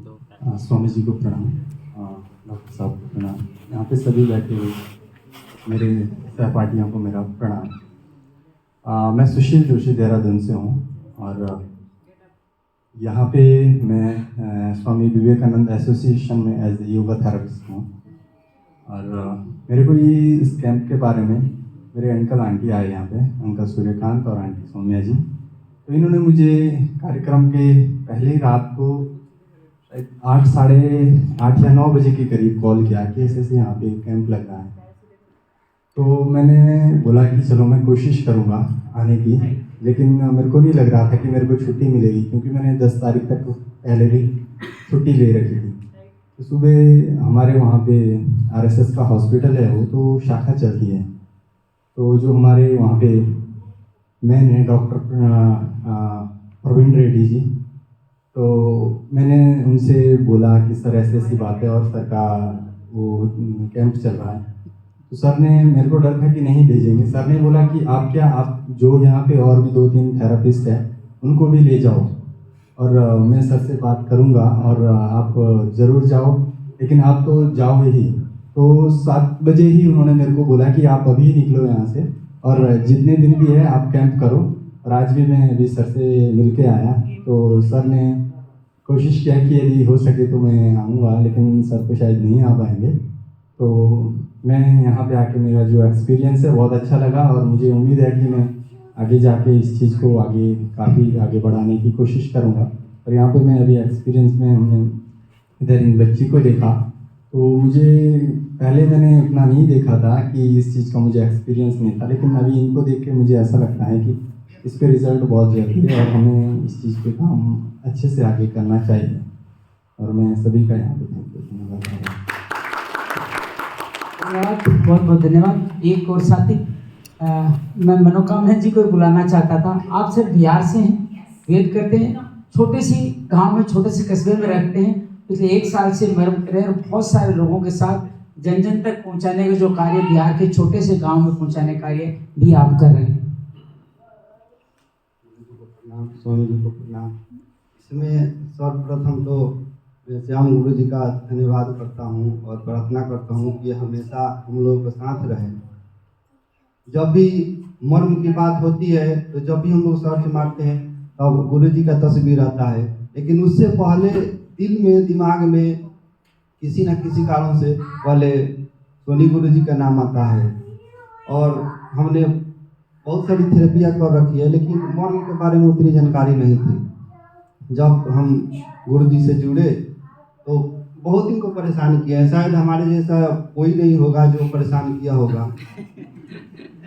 स्वामी जी को प्रणाम, डॉक्टर साहब को प्रणाम, यहाँ पे सभी बैठे हुए मेरे सहपाठियों को मेरा प्रणाम। मैं सुशील जोशी देहरादून से हूँ और यहाँ पे मैं स्वामी विवेकानंद एसोसिएशन में एज ए योगा थेरेपिस्ट हूँ। और मेरे को ये इस कैंप के बारे में मेरे अंकल आंटी आए यहाँ पे, अंकल सूर्यकांत और आंटी सौम्या जी, तो इन्होंने मुझे कार्यक्रम के पहले ही रात को 8, साढ़े 8 या 9 बजे के करीब कॉल किया कि ऐसे यहाँ पे कैंप लग रहा है। तो मैंने बोला कि चलो मैं कोशिश करूँगा आने की, लेकिन मेरे को नहीं लग रहा था कि मेरे को छुट्टी मिलेगी, क्योंकि मैंने 10 तारीख तक पहले भी छुट्टी ले रखी थी। तो सुबह हमारे वहाँ पे आरएसएस का हॉस्पिटल है, वो तो शाखा चलती है, तो जो हमारे वहाँ पे मैन है डॉक्टर प्रवीण रेड्डी जी, तो मैंने उनसे बोला कि सर ऐसी ऐसी बात है और सर का वो कैंप चल रहा है। तो सर ने, मेरे को डर था कि नहीं भेजेंगे, सर ने बोला कि आप जो यहाँ पे और भी 2-3 थेरेपिस्ट हैं उनको भी ले जाओ और मैं सर से बात करूँगा और आप ज़रूर जाओ, लेकिन आप तो जाओ ही। तो 7 बजे ही उन्होंने मेरे को बोला कि आप अभी निकलो यहाँ से और जितने दिन भी है आप कैंप करो। और आज भी मैं अभी सर से मिल के आया, तो सर ने कोशिश किया कि यदि हो सके तो मैं आऊँगा, लेकिन सर तो शायद नहीं आ पाएंगे। तो मैं यहाँ पे आके मेरा जो एक्सपीरियंस है बहुत अच्छा लगा और मुझे उम्मीद है कि मैं आगे जाके इस चीज़ को काफ़ी आगे बढ़ाने की कोशिश करूँगा। और यहाँ पे मैं अभी एक्सपीरियंस में हमने इधर इन बच्ची को देखा, तो मुझे पहले मैंने इतना नहीं देखा था कि इस चीज़ का मुझे एक्सपीरियंस नहीं था, लेकिन अभी इनको देख के मुझे ऐसा लगता है कि इस पे रिज़ल्ट बहुत जल्दी है और हमें इस चीज़ पे काम अच्छे से आगे करना चाहिए। और मैं सभी का यहाँ पे धन्यवाद। बहुत बहुत धन्यवाद। एक और साथी मैं मनोकामना जी को बुलाना चाहता था। आप सिर्फ बिहार से हैं, वेट करते हैं, छोटे सी गांव में छोटे से कस्बे में रहते हैं, पिछले 1 साल से मर्म कर रहे हैं और बहुत सारे लोगों के साथ जन जन तक पहुंचाने का जो कार्य बिहार के छोटे से गांव में पहुंचाने का कार्य भी आप कर रहे हैं। स्वामी जी को प्रणाम। इसमें सर्वप्रथम तो श्याम गुरु जी का धन्यवाद करता हूँ और प्रार्थना करता हूँ कि हमेशा हम लोगों के साथ रहें। जब भी मर्म की बात होती है तो जब भी हम लोग सर्च मारते हैं तब गुरु जी का तस्वीर आता है, लेकिन उससे पहले दिल में दिमाग में किसी न किसी कारण से पहले सोनी गुरु जी का नाम आता है। और हमने बहुत सारी थेरेपियाँ कर रखी है, लेकिन मर्म के बारे में उतनी जानकारी नहीं थी। जब हम गुरु जी से जुड़े तो बहुत इनको परेशान किया है, शायद हमारे जैसा कोई नहीं होगा जो परेशान किया होगा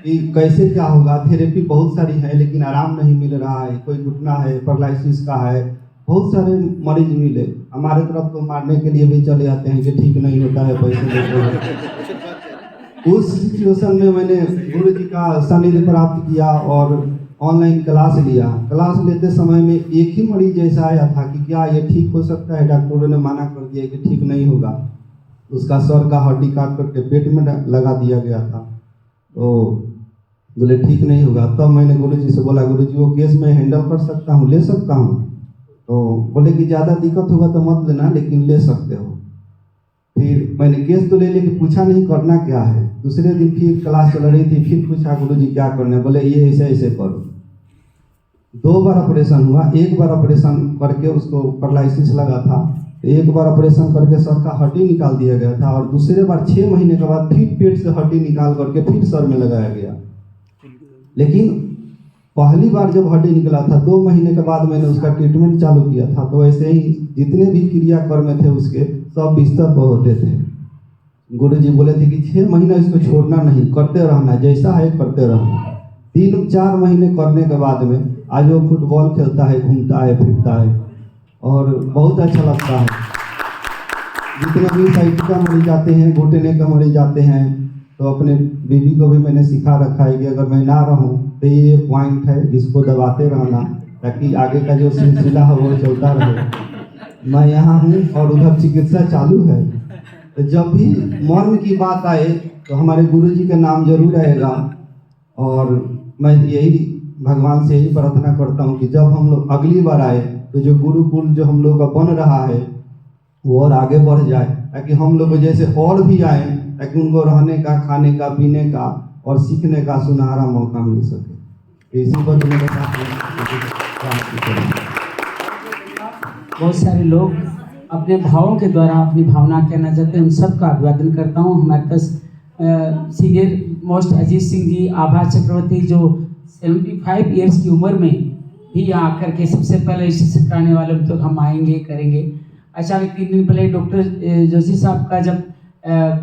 कि कैसे क्या होगा। थेरेपी बहुत सारी है लेकिन आराम नहीं मिल रहा है, कोई घुटना है, पैरालिसिस का है, बहुत सारे मरीज मिले। हमारे तरफ तो मारने के लिए भी चले आते हैं कि ठीक नहीं होता है, पैसे देते हैं। उस सिचुएशन में मैंने गुरु जी का सानिध्य प्राप्त किया और ऑनलाइन क्लास लिया। क्लास लेते समय में एक ही मरीज ऐसा आया था कि क्या ये ठीक हो सकता है, डॉक्टरों ने मना कर दिया कि ठीक नहीं होगा। उसका सर का हड्डी काट करके पेट में लगा दिया गया था, तो बोले ठीक नहीं होगा। तब मैंने गुरु जी से बोला, गुरु जी वो केस मैं हैंडल कर सकता हूँ, ले सकता हूँ? तो बोले कि ज़्यादा दिक्कत होगा तो मत लेना, लेकिन ले सकते हो। फिर मैंने केस तो ले लेके पूछा नहीं करना क्या है। दूसरे दिन फिर क्लास चल रही थी, फिर पूछा गुरु जी क्या करना है, बोले ये ऐसे ऐसे करो। 2 बार ऑपरेशन हुआ। 1 बार ऑपरेशन करके उसको पैरालिसिस लगा था, 1 बार ऑपरेशन करके सर का हड्डी निकाल दिया गया था और दूसरे बार 6 महीने के बाद फिर पेट से हड्डी निकाल करके फिर सर में लगाया गया। लेकिन पहली बार जब हड्डी निकला था 2 महीने के बाद मैंने उसका ट्रीटमेंट चालू किया था, तो ऐसे ही जितने भी क्रियाकर्म थे उसके सब बिस्तर पर होते थे। गुरु जी बोले थे कि 6 महीना इसको छोड़ना नहीं, करते रहना, जैसा है करते रहना। 3-4 महीने करने के बाद में आज वो फुटबॉल खेलता है, घूमता है, फिरता है और बहुत अच्छा लगता है। जितने भी साइटिका मरीज आते हैं, घुटने का मरीज आते हैं, तो अपने बीवी को भी मैंने सिखा रखा है कि अगर मैं ना रहूं तो ये पॉइंट है, इसको दबाते रहना ताकि आगे का जो सिलसिला है वो चलता रहे। मैं यहाँ हूँ और उधर चिकित्सा चालू है, तो जब भी मर्म की बात आए तो हमारे गुरु जी का नाम जरूर आएगा। और मैं यही भगवान से यही प्रार्थना करता हूँ कि जब हम लोग अगली बार आए तो जो गुरुकुल जो हम लोग का बन रहा है वो और आगे बढ़ जाए, ताकि हम लोग जैसे और भी आए, ताकि उनको रहने का, खाने का, पीने का और सीखने का सुनहरा मौका मिल सके। इसी पर मेरे साथ बहुत सारे लोग अपने भावों के द्वारा अपनी भावना कहना चाहते हैं, उन सबका अभिवादन करता हूँ। हमारे पास सीनियर मोस्ट अजीत सिंह जी, आभा चक्रवर्ती, जो 75 ईयर्स की उम्र में भी यहाँ आकर के सबसे पहले शिक्षक कराने वाले तो हम आएंगे करेंगे। अचानक 3 दिन पहले डॉक्टर जोशी साहब का जब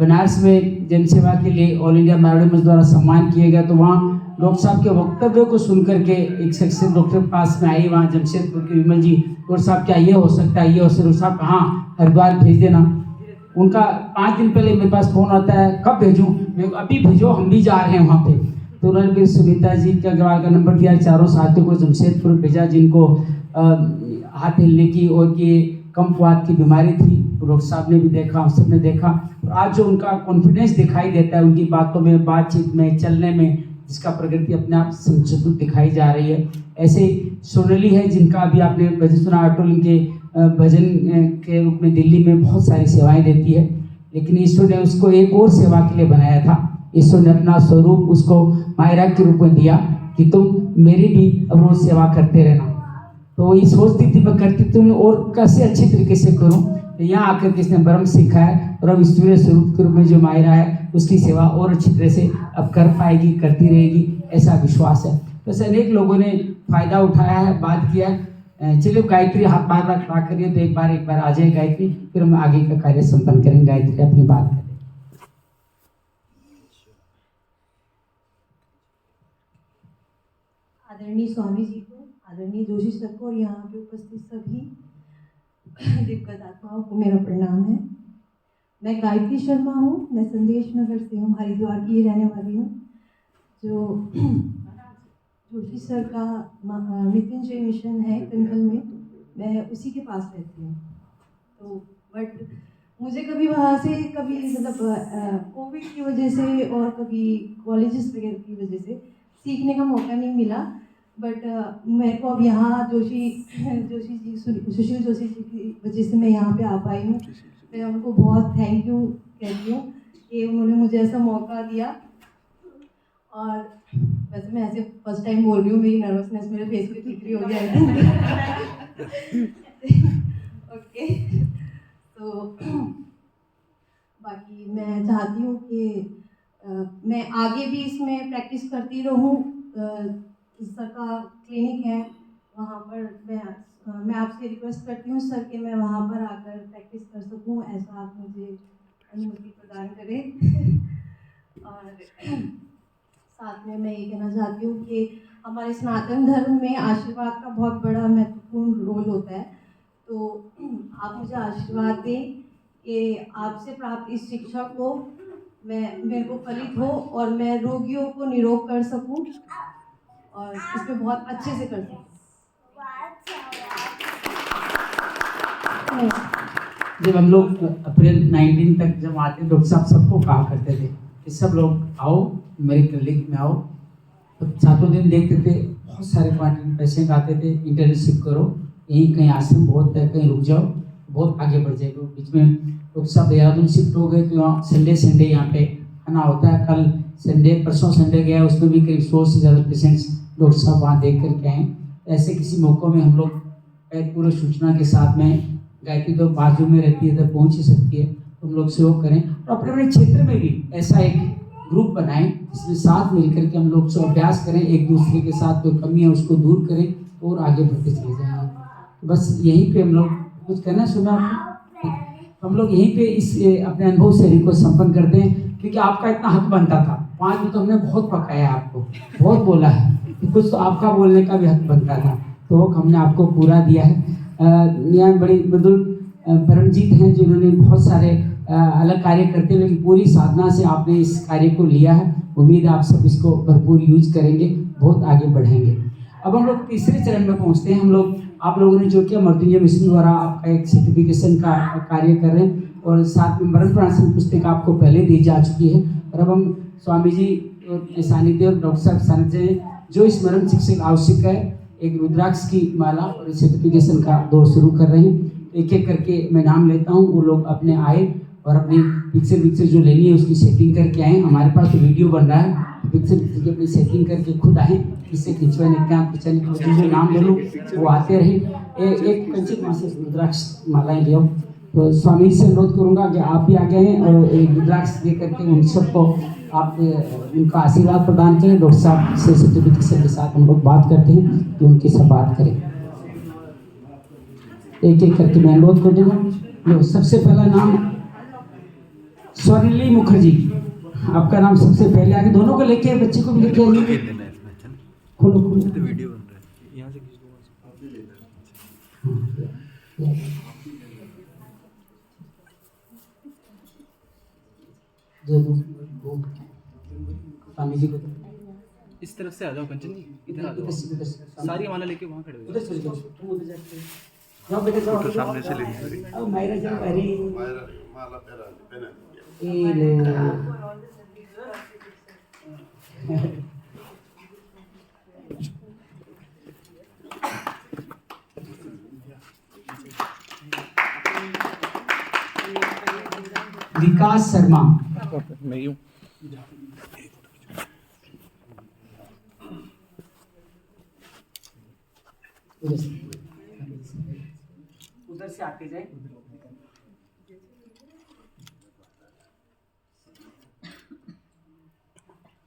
बनारस में जनसेवा के लिए ऑल इंडिया मारवाड़ी मंच द्वारा सम्मान किया गया, तो वहाँ डॉक्टर साहब के वक्तव्य को सुन करके एक शख्स डॉक्टर पास में आई, वहाँ जमशेदपुर के विमल जी, डॉक्टर साहब क्या ये हो सकता है, ये हो सकता है? साहब हाँ, हरिद्वार भेज देना। उनका 5 दिन पहले मेरे पास फ़ोन आता है, कब भेजूँ? मैं अभी भेजो, हम भी जा रहे हैं वहाँ पे। तो उन्होंने फिर सुनीता जी का अग्रवाल का नंबर दिया, चारों साथियों को जमशेदपुर भेजा, जिनको हाथ हिलने की और ये कमकुआत की बीमारी थी। डॉक्टर साहब ने भी देखा, हम सब ने देखा, और आज जो उनका कॉन्फिडेंस दिखाई देता है उनकी बातों में, बातचीत में, चलने में, जिसका प्रगति अपने आप संचित दिखाई जा रही है। ऐसे सोनाली है, जिनका अभी आपने भजन सुना, अटल के भजन के रूप में दिल्ली में बहुत सारी सेवाएं देती है, लेकिन ईश्वर ने उसको एक और सेवा के लिए बनाया था। ईश्वर ने अपना स्वरूप उसको मायरा के रूप में दिया कि तुम मेरी भी अब रोज सेवा करते रहना। तो ये सोचती थी मैं करती थी और कैसे अच्छे तरीके से करूं, तो यहाँ आकर के इसने ब्रह्म सीखा है, और अब ईश्वरीय स्वरूप के रूप में जो मायरा है उसकी सेवा और अच्छी तरह से अब कर पाएगी, करती रहेगी, ऐसा विश्वास है। तो ऐसे अनेक लोगों ने फायदा उठाया है, बात किया है। चलिए गायत्री हाथ बार बार खड़ा करिए, तो एक बार आ जाए गायत्री, फिर हम आगे का कार्य संपन्न करेंगे। गायत्री अपनी बात करें। आदरणीय स्वामी जी को, आदरणीय जोशी सर को और यहाँ पे उपस्थित सभी दिग्गज आत्माओं को मेरा प्रणाम है। मैं गायत्री शर्मा हूँ, मैं संदेश नगर से हूँ, हरिद्वार की ही रहने वाली हूँ। जो जोशी सर का मृत्युंजय मिशन है कंकल में, मैं उसी के पास रहती हूँ। तो बट मुझे कभी वहाँ से कभी मतलब कोविड की वजह से और कभी कॉलेजेस वगैरह की वजह से सीखने का मौका नहीं मिला। बट मेरे को अब यहाँ जोशी जी, सुशील जोशी जी की वजह से मैं यहाँ पे आ पाई हूँ। मैं उनको बहुत थैंक यू कहती हूँ कि उन्होंने मुझे ऐसा मौका दिया। और वैसे मैं ऐसे फर्स्ट टाइम बोल रही हूँ, मेरी नर्वसनेस मेरे फेस पे दिख रही होगी ओके। तो बाकी मैं चाहती हूँ कि मैं आगे भी इसमें प्रैक्टिस करती रहूँ। सर का क्लिनिक है वहाँ पर, मैं आपसे रिक्वेस्ट करती हूँ सर कि मैं वहाँ पर आकर प्रैक्टिस कर सकूँ, ऐसा आप मुझे अनुमति प्रदान करें। और साथ में मैं ये कहना चाहती हूँ कि हमारे सनातन धर्म में आशीर्वाद का बहुत बड़ा महत्वपूर्ण रोल होता है। तो आप मुझे आशीर्वाद दें कि आपसे प्राप्त इस शिक्षा को मेरे को फलित हो और मैं रोगियों को निरोग कर सकूं और इसमें बहुत अच्छे से कर सकूं। जब हम लोग अप्रैल 19 तक जब आते, डॉक्टर साहब सबको कहा करते थे कि सब लोग आओ मेरे क्लिनिक में आओ। तो 7 दिन देखते थे, बहुत सारे क्वांटिटी पेशेंट आते थे, इंटर्नशिप करो, यहीं कहीं आश्रम बहुत है, कहीं रुक जाओ, बहुत आगे बढ़ जाएगा। बीच में डॉक्टर साहब देहरादून शिफ्ट हो गए, तो यहाँ संडे यहाँ पे खाना होता है। कल संडे, परसों संडे गया, उसमें भी करीब 100 से ज़्यादा पेशेंट्स डॉक्टर साहब वहाँ देख करके आए। ऐसे किसी मौक़ों में हम लोग पूरे सूचना के साथ में, गायत्री तो बाजू में रहती है, तो पहुँच ही सकती है, तो हम लोग सहयोग करें और अपने अपने क्षेत्र में भी ऐसा एक ग्रुप बनाएं जिसमें साथ मिलकर के हम लोग सब अभ्यास करें, एक दूसरे के साथ कोई कमी है उसको दूर करें और आगे बढ़ते चले जाएंगे। तो बस यहीं पे हम लोग कुछ कहना सुना आपको, हम लोग यहीं पे इस अपने अनुभव से को संपन्न करते हैं, क्योंकि आपका इतना हक बनता था। 5 में तो हमने बहुत पकाया, आपको बहुत बोला है, कुछ तो आपका बोलने का भी हक बनता था, तो हमने आपको पूरा दिया है। यहाँ बड़ी बुजुर्ग परमजीत हैं, जिन्होंने बहुत सारे अलग कार्य करते हैं, लेकिन पूरी साधना से आपने इस कार्य को लिया है। उम्मीद है आप सब इसको भरपूर यूज करेंगे, बहुत आगे बढ़ेंगे। अब हम लोग तीसरे चरण में पहुंचते हैं। हम लोग, आप लोगों ने जो किया, मृत्युंजय मिशन द्वारा आपका एक सर्टिफिकेशन का कार्य कर रहे हैं और साथ में मरण प्राशन पुस्तक आपको पहले दी जा चुकी है। और अब हम स्वामी जी के सानिध्य और डॉक्टर साहब सानिध्य जो इस मरण शिक्षक आवश्यक है, एक रुद्राक्ष की माला और सर्टिफिकेशन का दौर शुरू कर रहे हैं। एक एक करके मैं नाम लेता हूँ, वो लोग अपने आए और अपनी पिक्चर जो लेनी है उसकी सेटिंग करके आए। हमारे पास तो वीडियो बन रहा है, पिक्चर की अपनी सेटिंग करके खुद आए, इससे खिंचवाने क्या खिंचाने की जो नाम ले लो वो आते रहे। एक कंचित माँ से रुद्राक्ष मालाएं ले आओ। तो स्वामी से अनुरोध करूंगा कि आप भी आ गए हैं और एक रुद्राक्ष दे करके उन सबको आप उनका आशीर्वाद प्रदान करें। डॉक्टर साहब से सर्टिफिकेशन के साथ हम लोग बात करते हैं कि उनके साथ बात करें। एक एक करके मैं अनुरोध कर दूंगा। लो, सबसे पहला नाम स्वर्णिली मुखर्जी, आपका नाम सबसे पहले आगे, दोनों को लेके बच्चे को भी लेके आइए। खोलो खोलो वीडियो बन रहा है, यहाँ से खींच दो स्वामी जी को इस तरफ से आ जाओ कंचन जी, इधर आ इधर जाओ, से सारी माला लेके वहाँ खड़े हो उधर चले जाओ, तुम उधर जाते जाओ बेटे, जाओ तो सामने से लेंगे। अब मायरा जाओ। अरे ये लो विकास शर्मा, मैं यूँ उधर से आते जाए।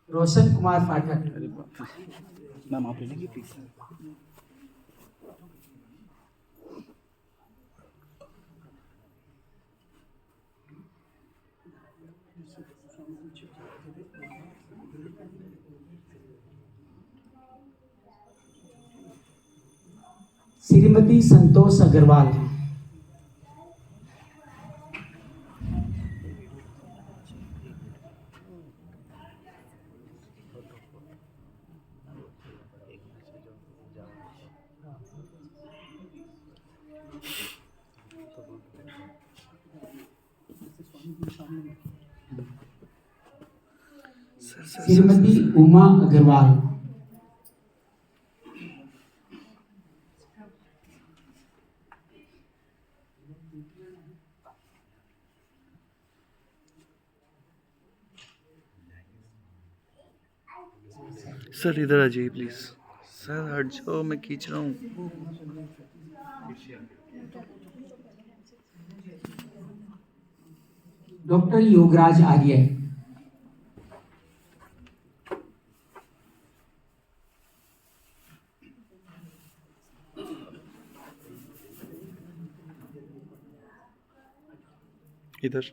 रोशन कुमार पाठक, मैम आप ले लेंगे प्लीज। श्रीमती संतोष अग्रवाल, श्रीमती उमा अग्रवाल, सर इधर आ जाइए प्लीज। सर हट जाओ, मैं खींच रहा हूँ। डॉक्टर योगराज आर्य, इधर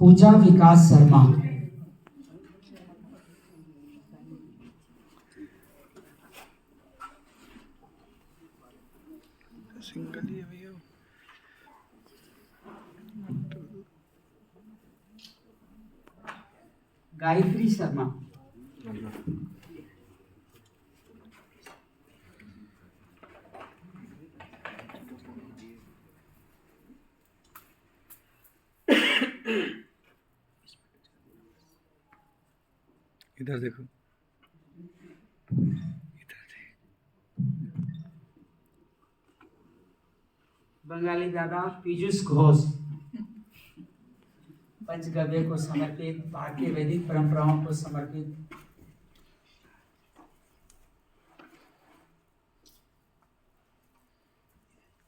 पूजा विकास शर्मा, सिंगल ही है भैया। गायत्री शर्मा, इधर देखो, बंगाली दादा पीयूष घोष, पंचगव्य को समर्पित, भारतीय वैदिक परंपराओं को समर्पित।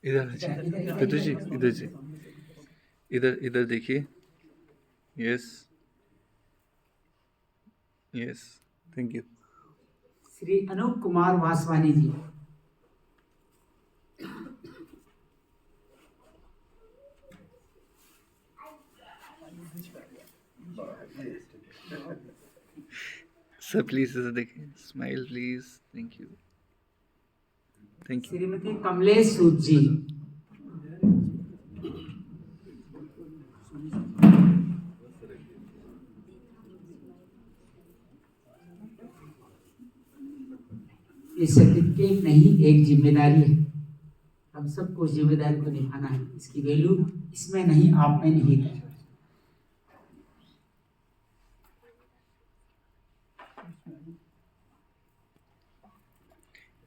इधर पितु जी, इधर जी, इधर इधर देखिए। Yes yes, thank you. Shri Anoop Kumar Vaswani ji, sir please इधर देखिए, smile please, thank you thank you. Shrimati Kamlesh Sood ji, ये सर्टिफिकेट नहीं, एक जिम्मेदारी है। हम सबको जिम्मेदारी को निभाना है। इसकी वैल्यू इसमें नहीं, आप में नहीं है।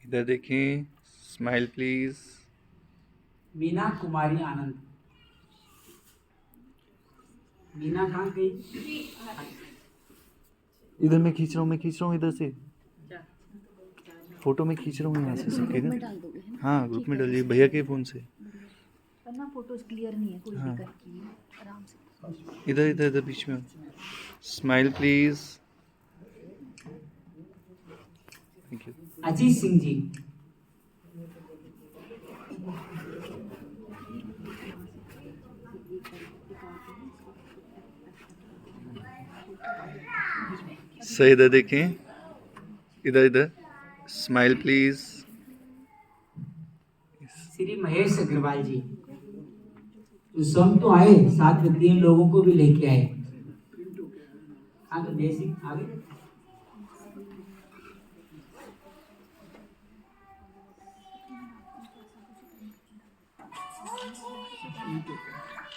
इधर देखें, स्माइल प्लीज। मीना कुमारी आनंद। मीना कहाँ गई? इधर मैं खींच रहा हूँ इधर से फोटो में खींच रहा हूँ यहाँ से सबके में इधर। डाल दोगे है ना? हाँ ग्रुप में डालिए भैया के फ़ोन से। पर ना फोटोज क्लियर नहीं है, कोई हाँ। दिक्कत नहीं है, आराम से। इधर इधर इधर बीच में smile please. Thank you. Ajit Singh ji. सही इधर देखें, इधर इधर स्माइल प्लीज। श्री महेश अग्रवाल जी, तो सब तो आए, साथ में 3 लोगों को भी लेके आए। आगे बेसिक आगे।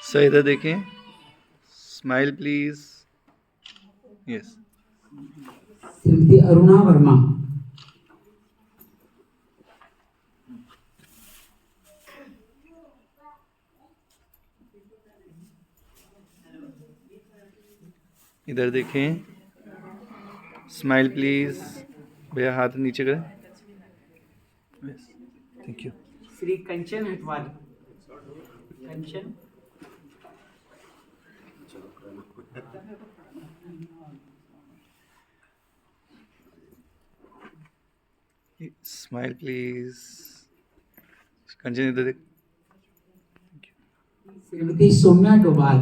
सही इधर देखें, smile please. Yes. Shrimati Aruna Verma. इधर देखें, स्माइल प्लीज। भैया हाथ नीचे करें। Yes thank you. Shri Kanchan Hatwal. Kanchan. Smile please. Kanchan इधर देख। श्रीमती सौम्या डोभाल।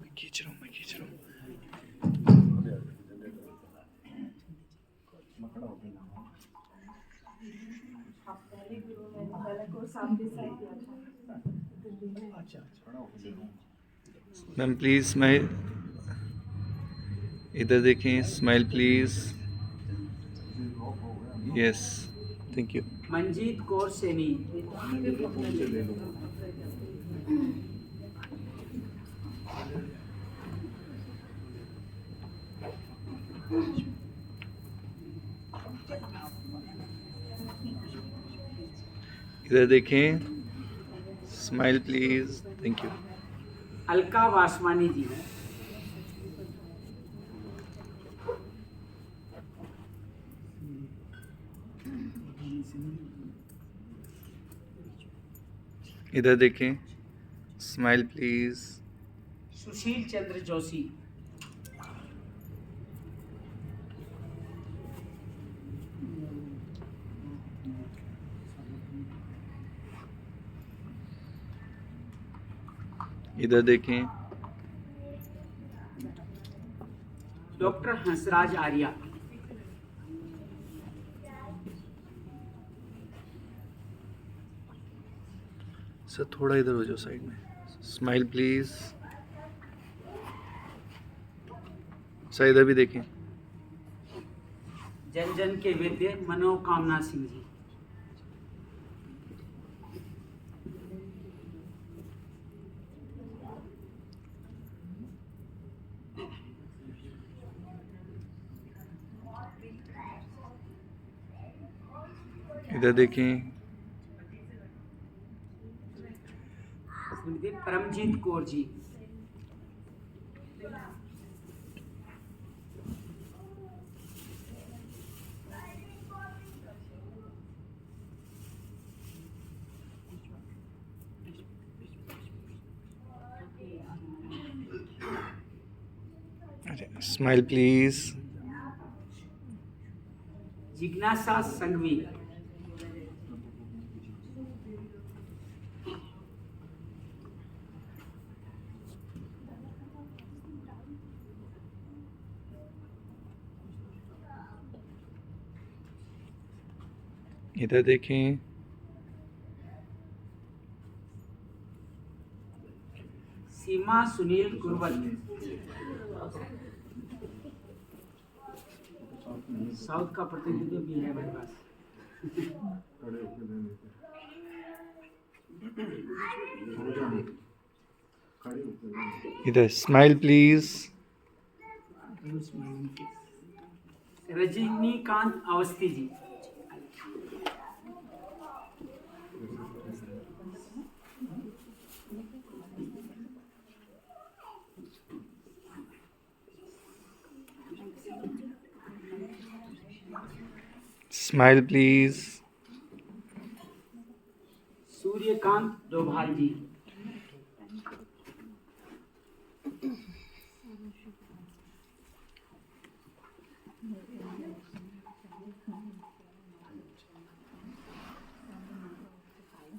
मैं खींच रहा हूँ। Ma'am please smile. इधर देखें, smile please. Yes thank you. Manjeet Kaur Saini. इधर देखें, smile please. Thank you. Alka Vaswani ji. इधर देखें, स्माइल प्लीज। सुशील चंद्र जोशी। इधर देखें, डॉक्टर हंसराज आर्या। सर थोड़ा इधर हो जाओ साइड में। Smile please. सर इधर भी देखें। जन जन के वैद्य मनोकामना सिंह जी। इधर देखें, श्रीमती परमजीत कौर जी। Smile please. जिज्ञासा संघवी। इधर देखें, सीमा सुनील गुरवल। साउथ का प्रतिनिधित्व भी है मेरे पास। इधर smile please. Rajnikant Awasthi ji. Smile please. Suryakant Dobhal ji.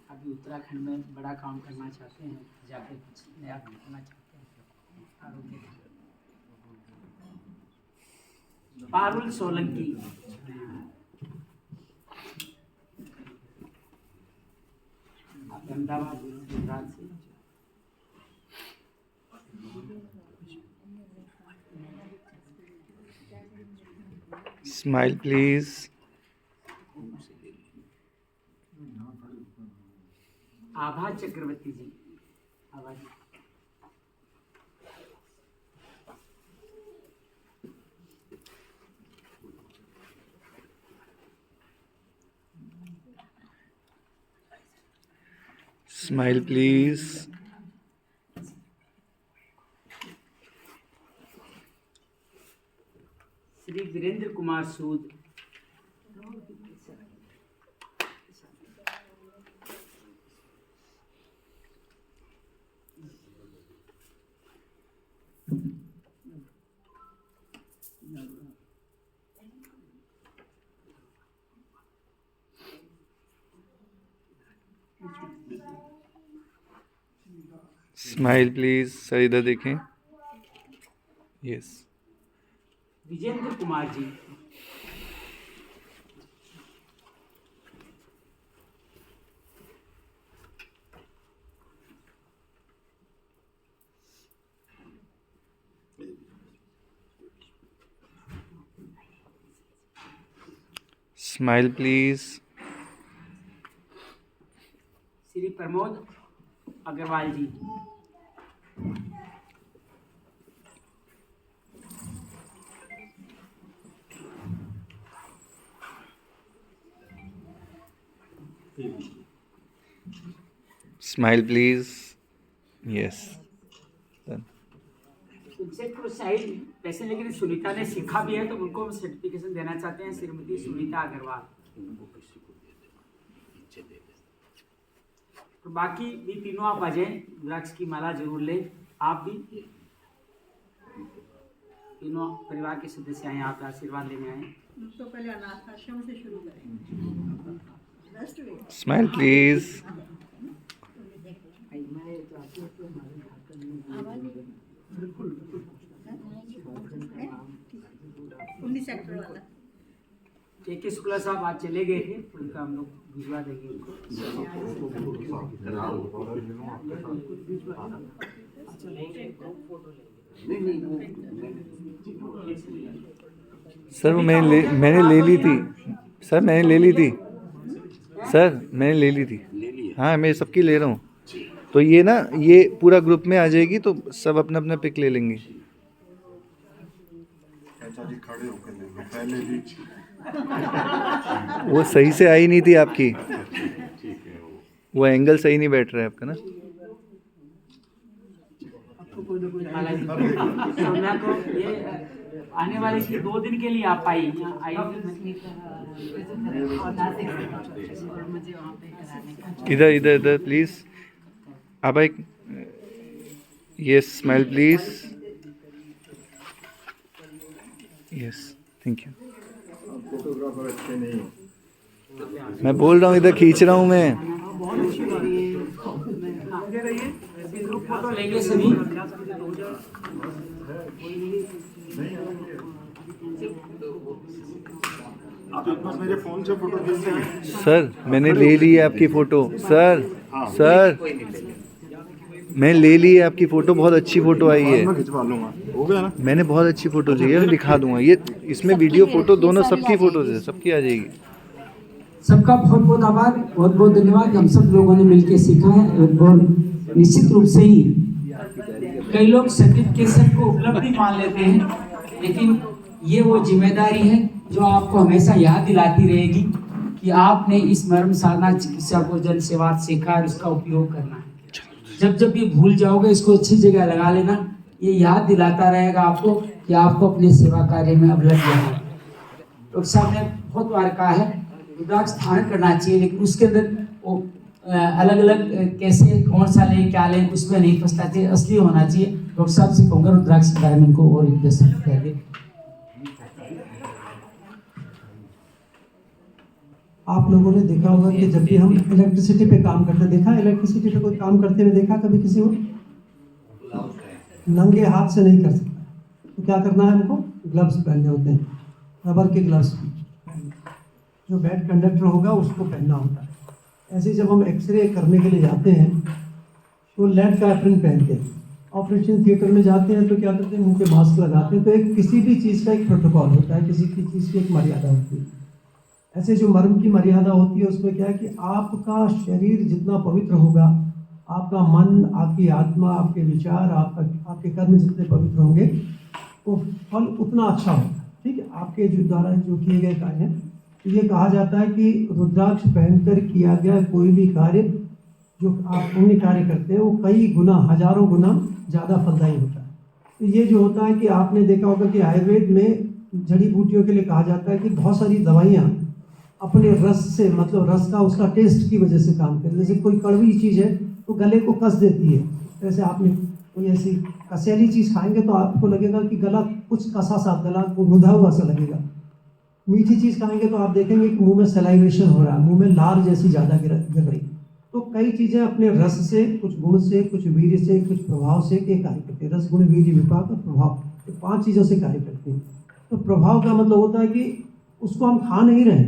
अभी उत्तराखंड में बड़ा काम करना चाहते हैं, जाके कुछ नया करना चाहते हैं आरोग्य। पारुल सोलंकी। अहमदाबाद गुजरात से। Smile please. Abha Chakraborty ji. Abha ji. Smile please. Shri Virendra Kumar Sood. Smile please. Sir इधर देखें। Yes. Vijendra Kumar ji. Smile please. Shri Pramod Agarwal ji. Smile please. Yes. उनसे कुछ साइड पैसे लेकिन सुनीता ने सीखा भी है, तो उनको हम सर्टिफिकेशन देना चाहते हैं। श्रीमती सुनीता अग्रवाल। तो बाकी भी तीनों आप आ जाएं, रुद्राक्ष की माला जरूर लें। आप भी तीनों परिवार के सदस्य आए, आप आशीर्वाद लेने आए। तो पहले अनाथ आश्रम से शुरू करें। Smile please. सेक्टर वाला के शुक्ला साहब आज चले गए थे, उनका हम लोग भिजवा देंगे उनको। सर वो मैंने ले ली थी। सर मैंने ले ली थी। सर मैंने ले ली थी। हाँ मैं सबकी ले रहा हूँ। तो ये ना ये पूरा ग्रुप में आ जाएगी, तो सब अपना अपना पिक ले लेंगे। खड़े होकर लेंगे पहले भी। वो सही से आई नहीं थी आपकी। वो एंगल सही नहीं बैठ रहा है आपका ना। सोनिया को ये आने वाले 2 दिन के लिए आप आई इधर इधर इधर प्लीज। आप एक yes smile please. Yes thank you. Photographer अच्छे नहीं। मैं बोल रहा हूँ इधर खींच रहा हूँ मैं। फोटो लेंगे सभी। आप एक बार मेरे फोन से फोटो खींच लें। सर मैंने ले ली है आपकी फ़ोटो। सर मैं ले ली है आपकी फ़ोटो। बहुत अच्छी फ़ोटो आई है। मैं खिंचवा लूँगा, हो गया ना। मैंने बहुत अच्छी फ़ोटो ली है, मैं दिखा दूंगा। ये इसमें वीडियो फ़ोटो दोनों सबकी फ़ोटोज़ है, सबकी आ जाएगी। सबका बहुत बहुत आभार, बहुत बहुत धन्यवाद। हम सब लोगों ने मिलकर सीखा है और बहुत निश्चित रूप से ही कई लोग सर्टिफिकेशन को उपलब्धि मान लेते हैं, लेकिन ये वो जिम्मेदारी है जो आपको हमेशा याद दिलाती रहेगी कि आपने इस मर्म साधना चिकित्सा को जन सेवा सीखा और उसका उपयोग करना है। जब भी भूल जाओगे इसको अच्छी जगह लगा लेना। ये याद दिलाता रहेगा आपको कि आपको अपने सेवा कार्य में अब लग जाना है। डॉक्टर साहब ने बहुत बार कहा है रुद्राक्ष धारण करना चाहिए, लेकिन उसके अंदर वो अलग अलग कैसे कौन सा लें क्या लें उसमें नहीं फंसना चाहिए, असली होना चाहिए। डॉक्टर साहब से कहूँगा रुद्राक्ष के बारे में इनको और इंटरेस्ट करेंगे। आप लोगों ने देखा होगा कि जब भी हम इलेक्ट्रिसिटी पे काम करते, देखा इलेक्ट्रिसिटी पे कोई काम करते हुए देखा कभी किसी को? नंगे हाथ से नहीं कर सकता, तो क्या करना है हमको? ग्लव्स पहनने होते हैं, रबर के ग्लव्स। जो बेड कंडक्टर होगा उसको पहनना होता है। ऐसे जब हम एक्सरे करने के लिए जाते हैं तो लेड का एप्रन पहनते हैं। ऑपरेशन थिएटर में जाते हैं तो क्या करते हैं? मुंह पे मास्क लगाते हैं। तो एक किसी भी चीज़ का एक प्रोटोकॉल होता है, किसी की चीज़ की एक मर्यादा होती है। ऐसे जो मर्म की मर्यादा होती है उसमें क्या है कि आपका शरीर जितना पवित्र होगा, आपका मन, आपकी आत्मा, आपके विचार, आपके कर्म जितने पवित्र होंगे तो फल उतना अच्छा होगा। ठीक है, आपके जो द्वारा जो किए गए कार्य हैं। तो ये कहा जाता है कि रुद्राक्ष पहनकर किया गया कोई भी कार्य जो आप पुण्य कार्य करते हैं वो कई गुना, हजारों गुना ज़्यादा फलदायी होता है। तो ये जो होता है कि आपने देखा होगा कि आयुर्वेद में जड़ी बूटियों के लिए कहा जाता है कि बहुत सारी दवाइयाँ अपने रस से, मतलब रस का उसका टेस्ट की वजह से काम करती है। जैसे कोई कड़वी चीज़ है तो गले को कस देती है, जैसे आपने कोई ऐसी कसेली चीज़ खाएंगे तो आपको लगेगा कि गला कुछ कसा सा, गला को रुंधा हुआ सा लगेगा। मीठी चीज़ खाएंगे तो आप देखेंगे कि मुंह में सलाइवेशन हो रहा है, मुंह में लार जैसी ज़्यादा गिर रही। तो कई चीज़ें अपने रस से, कुछ गुण से, कुछ वीर्य से, कुछ प्रभाव से कार्य करती है। रस, गुण, वीर्य, विपाक और प्रभाव, ये 5 चीज़ों से कार्य करती है। तो प्रभाव का मतलब होता है कि उसको हम खा नहीं रहे,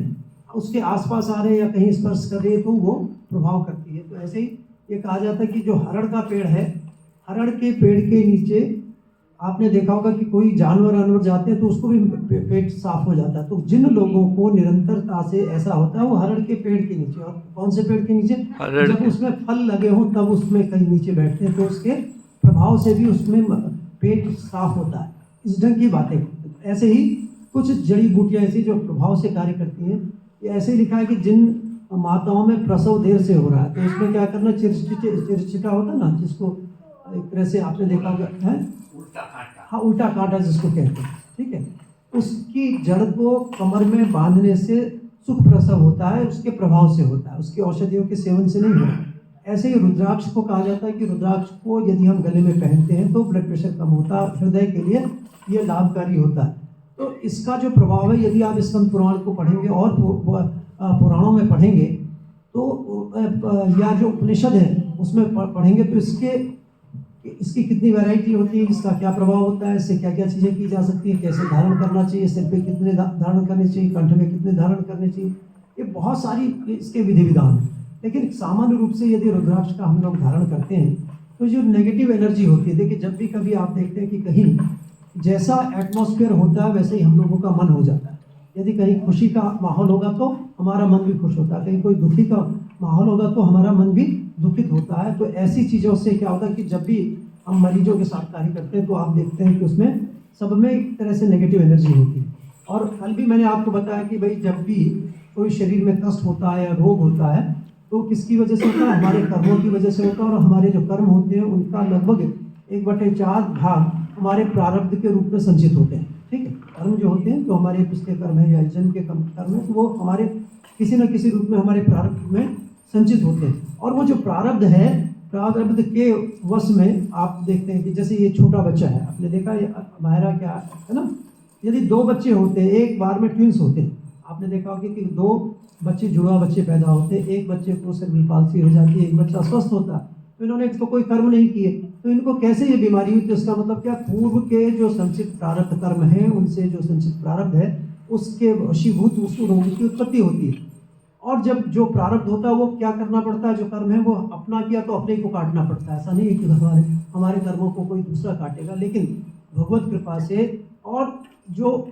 उसके आसपास आ रहे हैं या कहीं स्पर्श कर रहे हैं तो वो प्रभाव करती है। तो ऐसे ही ये कहा जाता है कि जो हरड़ का पेड़ है, हरड़ के पेड़ के नीचे आपने देखा होगा कि कोई जानवर जाते हैं तो उसको भी पेट साफ हो जाता है। तो जिन लोगों को निरंतरता से ऐसा होता है वो हरड़ के पेड़ के नीचे, और कौन से पेड़ के नीचे? जब उसमें फल लगे हों तब उसमें कहीं नीचे बैठते हैं, तो उसके प्रभाव से भी उसमें पेट साफ होता है। इस ढंग की बातें। ऐसे ही कुछ जड़ी बूटियाँ ऐसी जो प्रभाव से कार्य करती हैं। ये ऐसे ही लिखा है कि जिन माताओं में प्रसव देर से हो रहा है तो उसमें क्या करना? चिरचिटा होता है ना, जिसको एक तरह से आपने देखा होगा है, हाँ, उल्टा कांटा जिसको कहते हैं। ठीक है, उसकी जड़ को कमर में बांधने से सुख प्रसव होता है, उसके प्रभाव से होता है, उसके औषधियों के सेवन से नहीं होता। ऐसे ही रुद्राक्ष को कहा जाता है कि रुद्राक्ष को यदि हम गले में पहनते हैं तो ब्लड प्रेशर कम होता है, हृदय के लिए ये लाभकारी होता है। तो इसका जो प्रभाव है, यदि आप स्कंद पुराण को पढ़ेंगे और पुराणों में पढ़ेंगे तो या जो उपनिषद है उसमें पढ़ेंगे तो इसकी कितनी वैरायटी होती है, इसका क्या प्रभाव होता है, इससे क्या क्या चीज़ें की जा सकती है, कैसे धारण करना चाहिए, सिर पे कितने धारण करने चाहिए, कंठ में कितने धारण करने चाहिए, ये बहुत सारी इसके विधि विधान हैं। लेकिन सामान्य रूप से यदि रुद्राक्ष का हम लोग धारण करते हैं तो जो नेगेटिव एनर्जी होती है, देखिए जब भी कभी आप देखते हैं कि कहीं जैसा एटमॉस्फेयर होता है वैसे ही हम लोगों का मन हो जाता है। यदि कहीं खुशी का माहौल होगा तो हमारा मन भी खुश होता है, कहीं कोई दुखी का माहौल होगा तो हमारा मन भी दुखित होता है। तो ऐसी चीज़ों से क्या होता है कि जब भी हम मरीजों के साथ कार्य करते हैं तो आप देखते हैं कि उसमें सब में एक तरह से नेगेटिव एनर्जी होती है। और कल भी मैंने आपको बताया कि भाई जब भी कोई शरीर में कष्ट होता है या रोग होता है तो किसकी वजह से होता है? हमारे कर्मों की वजह से होता है। और हमारे जो कर्म होते हैं उनका लगभग 1/4 भाग हमारे प्रारब्ध के रूप में संचित होते हैं। ठीक है, कर्म जो होते हैं तो हमारे पिछले कर्म है या जन्म के कर्म है तो वो हमारे किसी न किसी रूप में हमारे प्रारब्ध में संचित होते हैं। और वो जो प्रारब्ध है, प्रारब्ध के वश में आप देखते हैं कि जैसे ये छोटा बच्चा है, आपने देखा ये मायरा क्या है ना, यदि 2 बच्चे होते हैं एक बार में ट्विंस होते हैं, आपने देखा होगा कि 2 बच्चे जुड़वा बच्चे पैदा होते हैं, एक बच्चे को सेरेब्रल पाल्सी हो जाती है, एक बच्चा स्वस्थ होता है। तो इन्होंने तो कोई कर्म नहीं किए तो इनको कैसे ये बीमारी हुई? तो इसका मतलब क्या? पूर्व के जो संचित प्रारब्ध कर्म हैं उनसे जो संचित प्रारब्ध है उसके वशीभूत उस रोग की उत्पत्ति होती है। और जब जो प्रारब्ध होता है वो क्या करना पड़ता है? जो कर्म है वो अपना किया तो अपने को काटना पड़ता है। ऐसा नहीं है कि हमारे कर्मों को कोई दूसरा काटेगा, लेकिन भगवत कृपा से और जो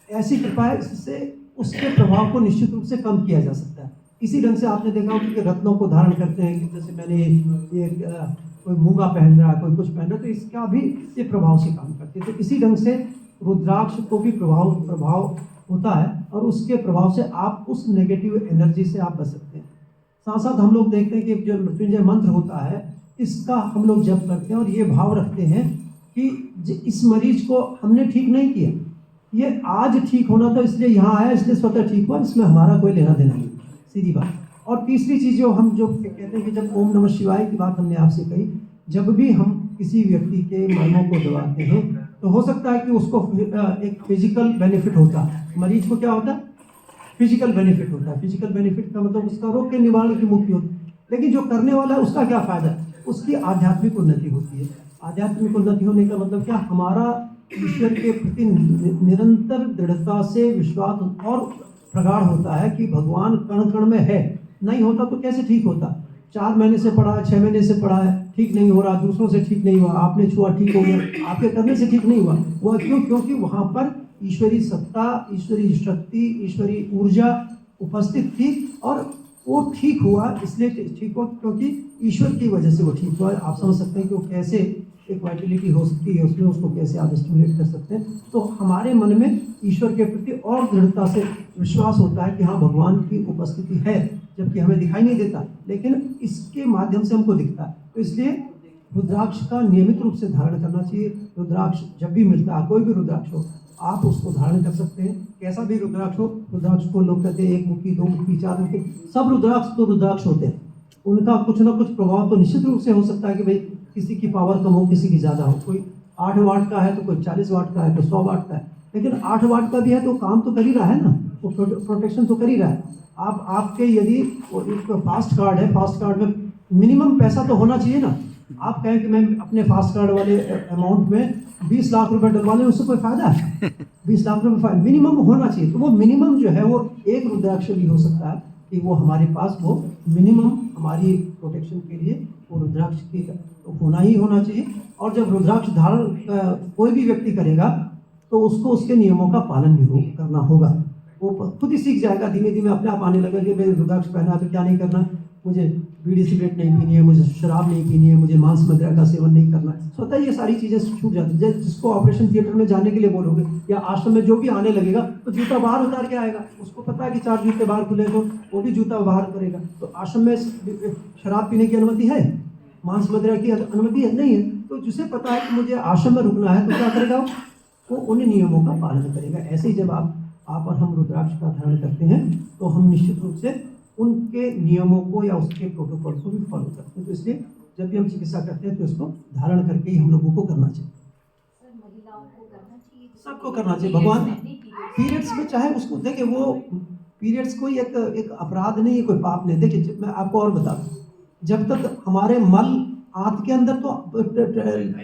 ऐसी कृपा है इससे उसके प्रभाव को निश्चित रूप से कम किया जा सकता है। इसी ढंग से आपने देखा होगा कि रत्नों को धारण करते हैं, कि जैसे मैंने ये कोई मूंगा पहन रहा है, कोई कुछ पहन रहा है, तो इसका भी ये प्रभाव से काम करते हैं। तो इसी ढंग से रुद्राक्ष को भी प्रभाव होता है और उसके प्रभाव से आप उस नेगेटिव एनर्जी से आप बच सकते हैं। साथ साथ हम लोग देखते हैं कि जो मृत्युंजय मंत्र होता है इसका हम लोग जप करते हैं और ये भाव रखते हैं कि इस मरीज को हमने ठीक नहीं किया, ये आज ठीक होना था इसलिए यहाँ आया, इसलिए स्वतः ठीक हुआ, इसमें हमारा कोई लेना देना नहीं, सीधी बात। और तीसरी चीज़ जो हम जो कहते हैं कि जब ओम नमः शिवाय की बात हमने आपसे कही, जब भी हम किसी व्यक्ति के मर्मों को दबाते हैं तो हो सकता है कि उसको एक फिजिकल बेनिफिट होता है, मरीज को क्या होता है, फिजिकल बेनिफिट होता है। फिजिकल बेनिफिट का मतलब उसका रोग के निवारण की मुक्ति होती है, लेकिन जो करने वाला है उसका क्या फायदा, उसकी आध्यात्मिक उन्नति होती है। आध्यात्मिक उन्नति होने का मतलब क्या, हमारा ईश्वर के प्रति निरंतर दृढ़ता से विश्वास और प्रगाढ़ होता है कि भगवान कण कण में है। नहीं होता तो कैसे ठीक होता, 4 महीने से पढ़ा है, 6 महीने से पढ़ा है, ठीक नहीं हो रहा, दूसरों से ठीक नहीं हुआ, आपने छुआ ठीक हो गया, आपके करने से ठीक नहीं हुआ, वह क्यों, क्योंकि वहाँ पर ईश्वरी सत्ता, ईश्वरी शक्ति, ईश्वरी ऊर्जा उपस्थित थी और वो ठीक हुआ। इसलिए ठीक हुआ क्योंकि ईश्वर की वजह से वो ठीक हुआ। आप समझ सकते हैं कि वो कैसे एक वाइटलिटी हो सकती है उसमें, उसको कैसे आप स्टिमुलेट कर सकते हैं। तो हमारे मन में ईश्वर के प्रति और दृढ़ता से विश्वास होता है कि हाँ भगवान की उपस्थिति है, जबकि हमें दिखाई नहीं देता, लेकिन इसके माध्यम से हमको दिखता है। तो इसलिए रुद्राक्ष का नियमित रूप से धारण करना चाहिए। रुद्राक्ष जब भी मिलता है, कोई भी रुद्राक्ष हो, आप उसको धारण कर सकते हैं, कैसा भी रुद्राक्ष हो। रुद्राक्ष को लोग कहते हैं 1 मुखी, 2 मुखी, 4 मुखी, सब रुद्राक्ष तो रुद्राक्ष होते हैं। उनका कुछ ना कुछ प्रभाव तो निश्चित रूप से हो सकता है कि भाई किसी की पावर कम हो, किसी की ज़्यादा हो। कोई 8 वाट का है तो कोई 40 वाट का है, कोई 100 वाट का है, लेकिन 8 वाट का भी है तो काम तो कर ही रहा है ना, वो प्रोटेक्शन तो कर ही रहा है। आपके यदि एक फास्ट कार्ड है, फास्ट कार्ड में मिनिमम पैसा तो होना चाहिए ना। आप कहें कि मैं अपने फास्ट कार्ड वाले अमाउंट में 20 लाख रुपए डलवा लें, उससे कोई फायदा है? 20 लाख रुपए मिनिमम होना चाहिए। तो वो मिनिमम जो है वो एक रुद्राक्ष भी हो सकता है कि वो हमारे पास वो मिनिमम हमारी प्रोटेक्शन के लिए वो रुद्राक्ष की तो होना ही होना चाहिए। और जब रुद्राक्ष धारण कोई भी व्यक्ति करेगा तो उसको उसके नियमों का पालन भी करना होगा। वो खुद ही सीख जाएगा, धीमे धीमे अपने आप आने लगा कि भाई रुद्राक्ष पहना तो क्या नहीं करना, मुझे बीड़ी सिगरेट नहीं पीनी है, मुझे शराब नहीं पीनी है, मुझे मांस मदिरा का सेवन नहीं करना है। स्वतः ये सारी चीज़ें छूट जाती है। जिसको ऑपरेशन थिएटर में जाने के लिए बोलोगे या आश्रम में जो भी आने लगेगा तो जूता बाहर उतार के आएगा, उसको पता है कि 4 जूते बाहर खुले तो वो भी जूता बाहर करेगा। तो आश्रम में शराब पीने की अनुमति है, मांस मदिरा की अनुमति है नहीं है। तो जिसे पता है कि मुझे आश्रम में रुकना है तो क्या करेगा, वो उन नियमों का पालन करेगा। ऐसे ही जब आप और हम रुद्राक्ष का धारण करते हैं तो हम निश्चित रूप से उनके नियमों को या उसके प्रोटोकॉल को भी फॉलो करते हैं। तो इसलिए जब भी हम चिकित्सा करते हैं तो इसको धारण करके ही हम लोगों को करना चाहिए। सबको करना चाहिए। भगवान पीरियड्स में चाहे उसको देखे, वो पीरियड्स कोई एक अपराध नहीं है, कोई पाप नहीं। देखिए मैं आपको और बता दूं, जब तक हमारे मल आंत के अंदर तो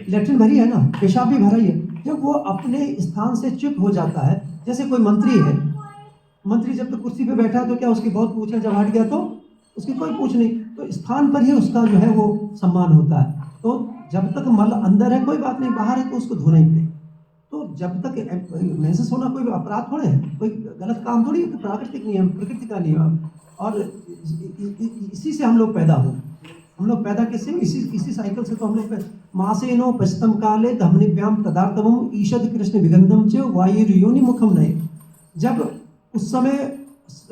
लेट्रिन भरी है ना, पेशाब भी भरा ही है, जब वो अपने स्थान से च्युत हो जाता है, जैसे कोई मंत्री है, मंत्री जब तक कुर्सी पे बैठा है तो क्या उसकी बहुत पूछ है, जब हट गया तो उसकी कोई पूछ नहीं, तो स्थान पर ही उसका जो है वो सम्मान होता है। तो जब तक मल अंदर है कोई बात नहीं, बाहर है तो उसको धोना ही पड़ेगा। तो जब तक महसूस होना कोई अपराध थोड़े है, कोई गलत काम थोड़ी, तो प्राकृतिक नियम, प्रकृति का नियम। और इसी से हम लोग पैदा हुए, हम लोग पैदा कैसे, इसी साइकिल से तो हम लोग मासेनो पश्चिम काले धमनिभ्याम पदार्थम ईशद कृष्ण विगंधम च वायुर्योनि मुखम नए। जब उस समय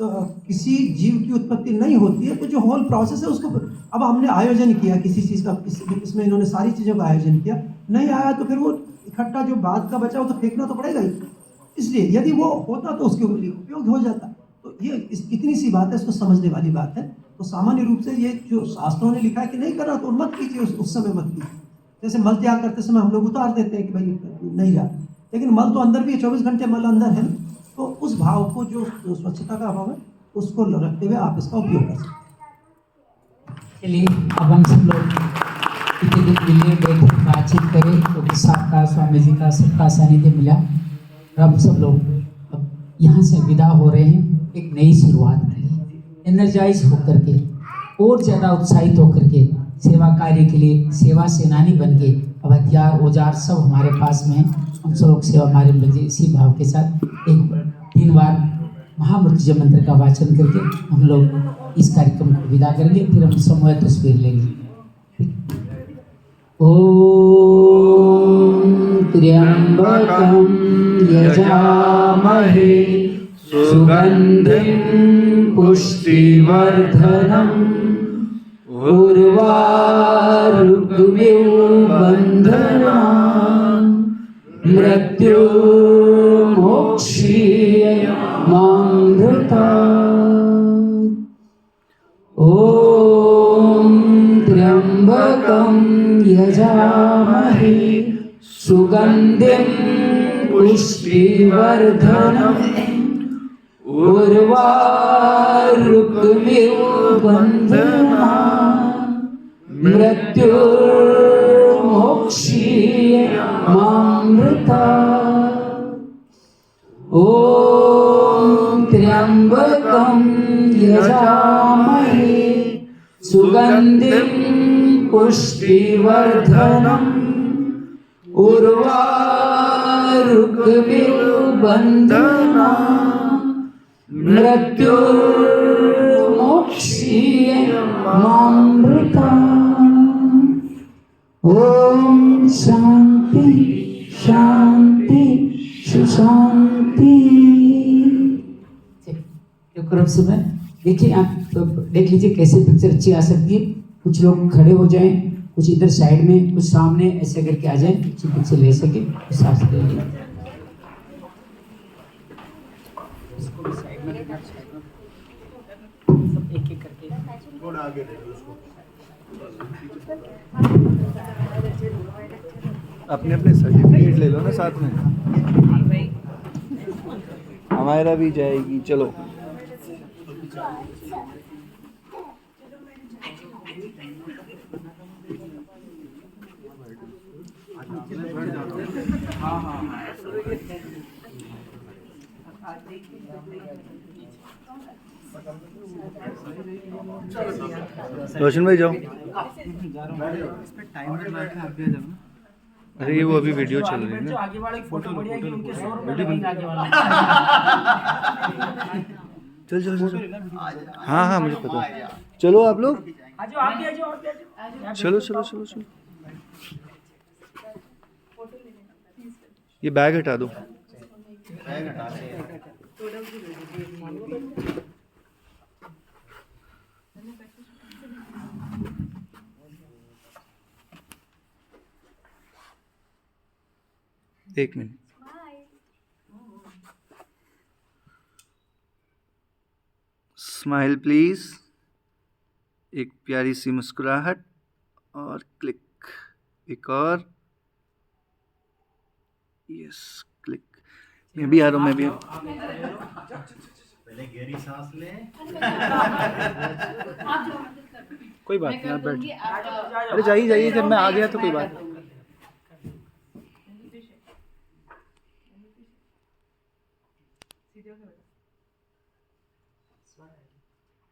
किसी जीव की उत्पत्ति नहीं होती है तो जो होल प्रोसेस है उसको अब हमने आयोजन किया किसी चीज़ का, इसमें इन्होंने सारी चीज़ों का आयोजन किया, नहीं आया तो फिर वो इकट्ठा जो बाद का बचा वो तो फेंकना तो पड़ेगा ही। इसलिए यदि वो होता तो उसके उपयोग हो जाता। तो ये इतनी सी बात है, इसको समझने वाली बात है। तो सामान्य रूप से ये जो शास्त्रों ने लिखा है कि नहीं करना तो मत कीजिए, उस समय मत कीजिए। जैसे मल त्याग करते समय हम लोग उतार देते हैं कि भाई नहीं जा, लेकिन मल तो अंदर भी है, 24 घंटे मल अंदर है। तो उस भाव को, जो स्वच्छता का भाव है, उसको रखते हुए आप इसका उपयोग कर सकते हैं। चलिए अब हम सब लोग इतने दिन मिले, बैठे, बातचीत करें, तो साहब का, स्वामी जी का, सबका सानिध्य मिला। अब सब लोग अब यहाँ से विदा हो रहे हैं, एक नई शुरुआत करें, एनर्जाइज होकर के, और ज़्यादा उत्साहित होकर के, सेवा कार्य के लिए सेवा सेनानी बन के। अब हथियार औजार सब हमारे पास में है, हम सब लोग सेवा हमारे लगे इसी भाव के साथ एक 3 बार महामृत्युंजय मंत्र का वाचन करके हम लोग इस कार्यक्रम को विदा करेंगे। फिर हम समूह तस्वीर लेंगे। ओम त्र्यंबकं यजामहे सुगंधिं पुष्टिवर्धनम् उर्वारुकमिव बन्धनान् मृत्योर्मोक्षाय त्र्यम्बकं यजामहे सुगन्धिं पुष्टिवर्धनम् उर्वारुकमिव बन्धनान् मृत्युर्मोक्षीय मामृतात्। ॐ त्र्यम्बकं यजामहे सुगन्धिं पुष्टिवर्धनम् उर्वारुकमिव बन्धनान् मृत्युर्मोक्षीय मामृतात्। ओम शांति शांति सुशांति। क्रम से मैं देखिए, आप देख लीजिए कैसे पिक्चर अच्छी आ सकती है। कुछ लोग खड़े हो जाएं, कुछ इधर साइड में, कुछ सामने, ऐसे करके आ जाएं, अच्छी पिक्चर ले सके उस हिसाब से ले लीजिए। इसको भी साइड में रखना, साइड में सब एक एक करके थोड़ा आगे ले लो उसको। अपने अपने सर्टिफिकेट ले लो ना साथ में, हमारा भी जाएगी। चलो रोशन भाई जाओ। अरे ये वो अभी वीडियो चल रही है ना। आगे वाले फोटो बढ़िया कि उनके 100 रुपए लगेंगे आगे वाला। चल चल चल। हाँ हाँ मुझे पता है। चलो आप लोग, आ जाओ, आप भी आ जाओ, आप भी आ जाओ। चलो चलो चलो चलो। ये बैग हटा दो। एक मिनट। Smile please. एक प्यारी सी मुस्कुराहट और क्लिक। एक और, यस क्लिक। मैं भी आ रहा हूँ, मैं भी आ रहा हूँ। पहले गहरी सांस ले। कोई बात नहीं, आप बैठ। अरे जाइए जाइए, जब मैं आ गया तो कोई बात नहीं।